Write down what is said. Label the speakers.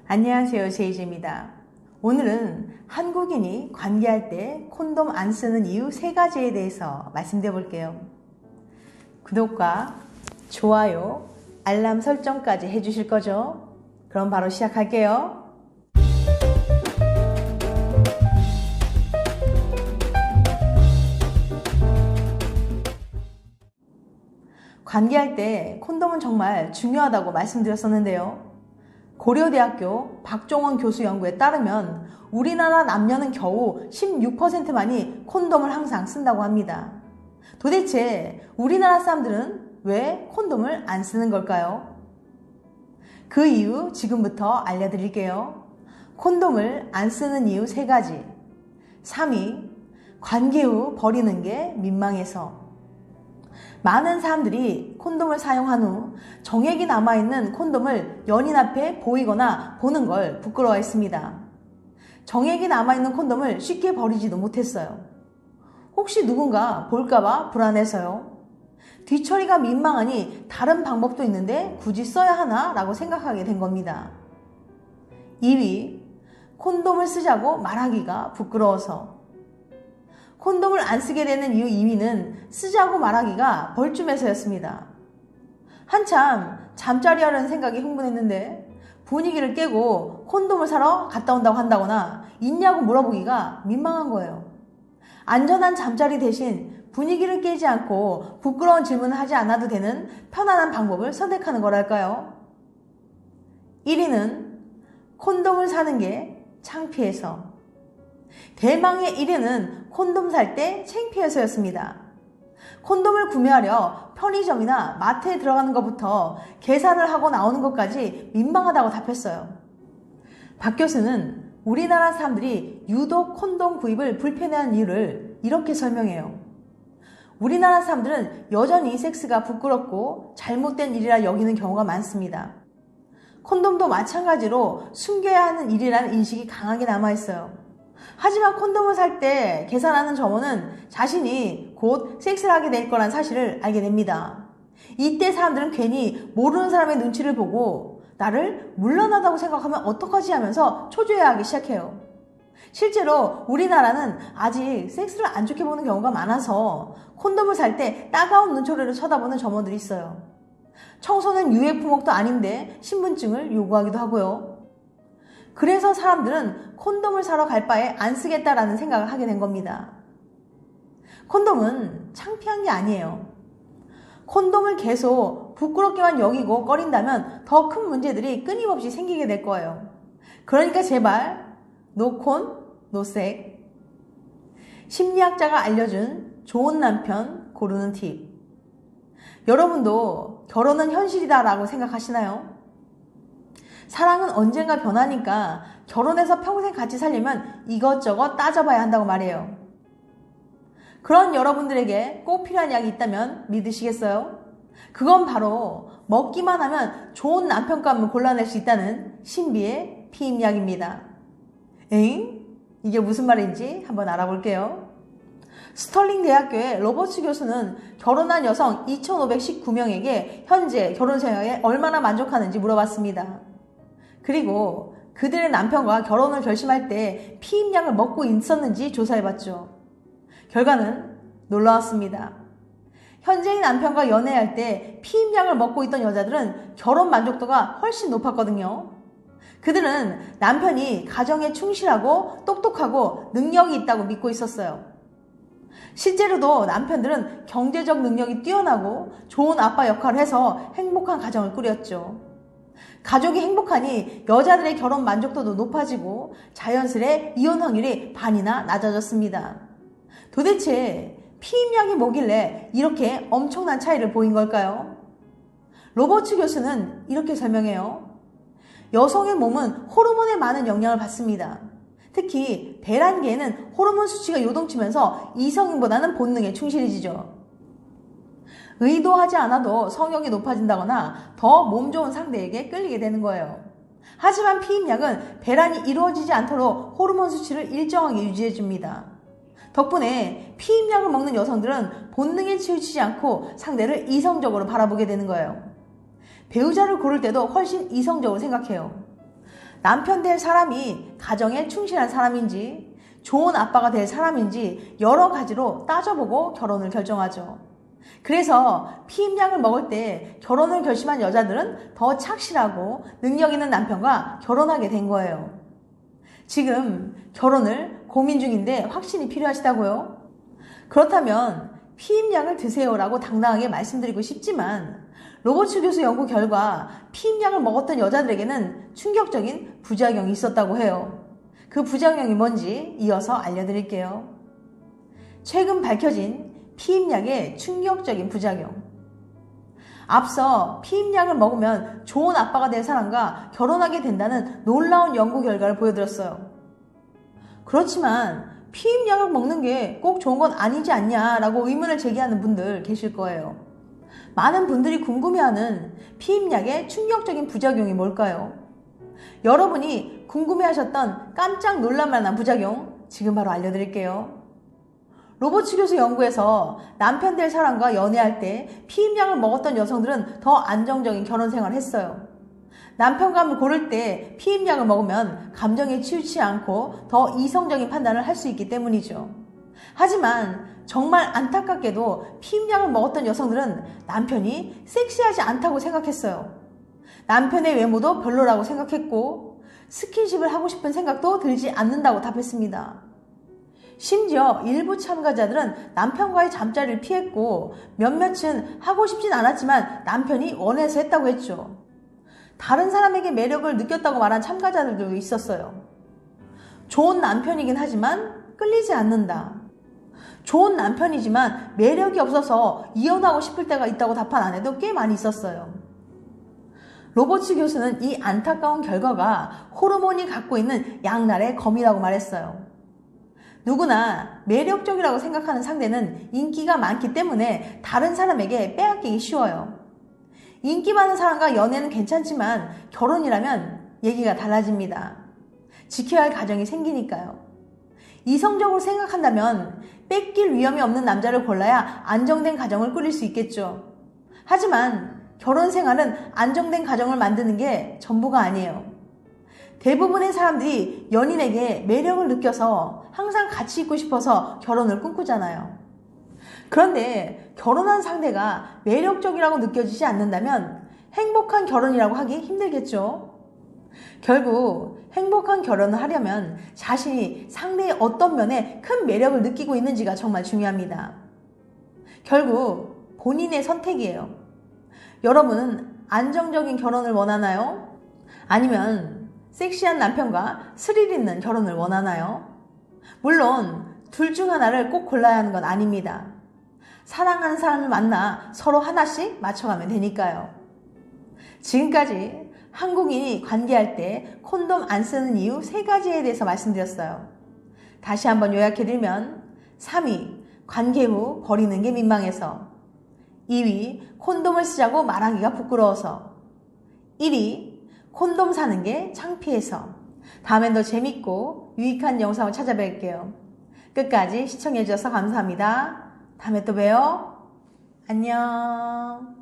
Speaker 1: 안녕하세요, 제이제입니다. 오늘은 한국인이 관계할 때 콘돔 안 쓰는 이유 3가지에 대해서 말씀드려 볼게요. 구독과 좋아요, 알람 설정까지 해주실 거죠? 그럼 바로 시작할게요. 관계할 때 콘돔은 정말 중요하다고 말씀드렸었는데요. 고려대학교 박종원 교수 연구에 따르면 우리나라 남녀는 겨우 16%만이 콘돔을 항상 쓴다고 합니다. 도대체 우리나라 사람들은 왜 콘돔을 안 쓰는 걸까요? 그 이유 지금부터 알려드릴게요. 콘돔을 안 쓰는 이유 3가지. 3위, 관계 후 버리는 게 민망해서. 많은 사람들이 콘돔을 사용한 후 정액이 남아있는 콘돔을 연인 앞에 보이거나 보는 걸 부끄러워했습니다. 정액이 남아있는 콘돔을 쉽게 버리지도 못했어요. 혹시 누군가 볼까봐 불안해서요. 뒤처리가 민망하니 다른 방법도 있는데 굳이 써야 하나? 라고 생각하게 된 겁니다. 2위, 콘돔을 쓰자고 말하기가 부끄러워서. 콘돔을 안 쓰게 되는 이유 2위는 쓰자고 말하기가 벌쯤해서였습니다. 한참 잠자리 하려는 생각이 흥분했는데 분위기를 깨고 콘돔을 사러 갔다 온다고 한다거나 있냐고 물어보기가 민망한 거예요. 안전한 잠자리 대신 분위기를 깨지 않고 부끄러운 질문을 하지 않아도 되는 편안한 방법을 선택하는 거랄까요? 1위는 콘돔을 사는 게 창피해서. 대망의 1위는 콘돔 살 때 창피해서였습니다. 콘돔을 구매하려 편의점이나 마트에 들어가는 것부터 계산을 하고 나오는 것까지 민망하다고 답했어요. 박 교수는 우리나라 사람들이 유독 콘돔 구입을 불편해하는 이유를 이렇게 설명해요. 우리나라 사람들은 여전히 섹스가 부끄럽고 잘못된 일이라 여기는 경우가 많습니다. 콘돔도 마찬가지로 숨겨야 하는 일이라는 인식이 강하게 남아있어요. 하지만 콘돔을 살 때 계산하는 점원은 자신이 곧 섹스를 하게 될 거란 사실을 알게 됩니다. 이때 사람들은 괜히 모르는 사람의 눈치를 보고 나를 물러나다고 생각하면 어떡하지 하면서 초조해하기 시작해요. 실제로 우리나라는 아직 섹스를 안 좋게 보는 경우가 많아서 콘돔을 살 때 따가운 눈초리로 쳐다보는 점원들이 있어요. 청소는 유해 품목도 아닌데 신분증을 요구하기도 하고요. 그래서 사람들은 콘돔을 사러 갈 바에 안 쓰겠다라는 생각을 하게 된 겁니다. 콘돔은 창피한 게 아니에요. 콘돔을 계속 부끄럽게만 여기고 꺼린다면 더 큰 문제들이 끊임없이 생기게 될 거예요. 그러니까 제발 노콘, 노섹. 심리학자가 알려준 좋은 남편 고르는 팁. 여러분도 결혼은 현실이다 라고 생각하시나요? 사랑은 언젠가 변하니까 결혼해서 평생 같이 살려면 이것저것 따져봐야 한다고 말해요. 그런 여러분들에게 꼭 필요한 약이 있다면 믿으시겠어요? 그건 바로 먹기만 하면 좋은 남편감을 골라낼 수 있다는 신비의 피임약입니다. 에잉? 이게 무슨 말인지 한번 알아볼게요. 스털링 대학교의 로버츠 교수는 결혼한 여성 2,519명에게 현재 결혼 생활에 얼마나 만족하는지 물어봤습니다. 그리고 그들의 남편과 결혼을 결심할 때 피임약을 먹고 있었는지 조사해봤죠. 결과는 놀라웠습니다. 현재의 남편과 연애할 때 피임약을 먹고 있던 여자들은 결혼 만족도가 훨씬 높았거든요. 그들은 남편이 가정에 충실하고 똑똑하고 능력이 있다고 믿고 있었어요. 실제로도 남편들은 경제적 능력이 뛰어나고 좋은 아빠 역할을 해서 행복한 가정을 꾸렸죠. 가족이 행복하니 여자들의 결혼 만족도도 높아지고 자연스레 이혼 확률이 반이나 낮아졌습니다. 도대체 피임약이 뭐길래 이렇게 엄청난 차이를 보인 걸까요? 로버츠 교수는 이렇게 설명해요. 여성의 몸은 호르몬에 많은 영향을 받습니다. 특히 배란계에는 호르몬 수치가 요동치면서 이성인보다는 본능에 충실해지죠. 의도하지 않아도 성욕이 높아진다거나 더 몸 좋은 상대에게 끌리게 되는 거예요. 하지만 피임약은 배란이 이루어지지 않도록 호르몬 수치를 일정하게 유지해줍니다. 덕분에 피임약을 먹는 여성들은 본능에 치우치지 않고 상대를 이성적으로 바라보게 되는 거예요. 배우자를 고를 때도 훨씬 이성적으로 생각해요. 남편 될 사람이 가정에 충실한 사람인지, 좋은 아빠가 될 사람인지 여러 가지로 따져보고 결혼을 결정하죠. 그래서 피임약을 먹을 때 결혼을 결심한 여자들은 더 착실하고 능력 있는 남편과 결혼하게 된 거예요. 지금 결혼을 고민 중인데 확신이 필요하시다고요? 그렇다면 피임약을 드세요라고 당당하게 말씀드리고 싶지만 로버츠 교수 연구 결과 피임약을 먹었던 여자들에게는 충격적인 부작용이 있었다고 해요. 그 부작용이 뭔지 이어서 알려드릴게요. 최근 밝혀진 피임약의 충격적인 부작용. 앞서 피임약을 먹으면 좋은 아빠가 될 사람과 결혼하게 된다는 놀라운 연구 결과를 보여드렸어요. 그렇지만 피임약을 먹는 게 꼭 좋은 건 아니지 않냐라고 의문을 제기하는 분들 계실 거예요. 많은 분들이 궁금해하는 피임약의 충격적인 부작용이 뭘까요? 여러분이 궁금해하셨던 깜짝 놀랄만한 부작용 지금 바로 알려드릴게요. 로버츠 교수 연구에서 남편 될 사람과 연애할 때 피임약을 먹었던 여성들은 더 안정적인 결혼 생활을 했어요. 남편감을 고를 때 피임약을 먹으면 감정에 치우치지 않고 더 이성적인 판단을 할 수 있기 때문이죠. 하지만 정말 안타깝게도 피임약을 먹었던 여성들은 남편이 섹시하지 않다고 생각했어요. 남편의 외모도 별로라고 생각했고 스킨십을 하고 싶은 생각도 들지 않는다고 답했습니다. 심지어 일부 참가자들은 남편과의 잠자리를 피했고 몇몇은 하고 싶진 않았지만 남편이 원해서 했다고 했죠. 다른 사람에게 매력을 느꼈다고 말한 참가자들도 있었어요. 좋은 남편이긴 하지만 끌리지 않는다. 좋은 남편이지만 매력이 없어서 이혼하고 싶을 때가 있다고 답한 아내도 꽤 많이 있었어요. 로버츠 교수는 이 안타까운 결과가 호르몬이 갖고 있는 양날의 검이라고 말했어요. 누구나 매력적이라고 생각하는 상대는 인기가 많기 때문에 다른 사람에게 빼앗기기 쉬워요. 인기 많은 사람과 연애는 괜찮지만 결혼이라면 얘기가 달라집니다. 지켜야 할 가정이 생기니까요. 이성적으로 생각한다면 뺏길 위험이 없는 남자를 골라야 안정된 가정을 꾸릴 수 있겠죠. 하지만 결혼 생활은 안정된 가정을 만드는 게 전부가 아니에요. 대부분의 사람들이 연인에게 매력을 느껴서 항상 같이 있고 싶어서 결혼을 꿈꾸잖아요. 그런데 결혼한 상대가 매력적이라고 느껴지지 않는다면 행복한 결혼이라고 하기 힘들겠죠. 결국 행복한 결혼을 하려면 자신이 상대의 어떤 면에 큰 매력을 느끼고 있는지가 정말 중요합니다. 결국 본인의 선택이에요. 여러분은 안정적인 결혼을 원하나요? 아니면 섹시한 남편과 스릴 있는 결혼을 원하나요? 물론 둘 중 하나를 꼭 골라야 하는 건 아닙니다. 사랑하는 사람을 만나 서로 하나씩 맞춰가면 되니까요. 지금까지 한국인이 관계할 때 콘돔 안 쓰는 이유 3가지에 대해서 말씀드렸어요. 다시 한번 요약해드리면 3위, 관계 후 버리는 게 민망해서 2위, 콘돔을 쓰자고 말하기가 부끄러워서 1위, 콘돔 사는 게 창피해서. 다음엔 더 재밌고 유익한 영상을 찾아뵐게요. 끝까지 시청해주셔서 감사합니다. 다음에 또 봬요. 안녕.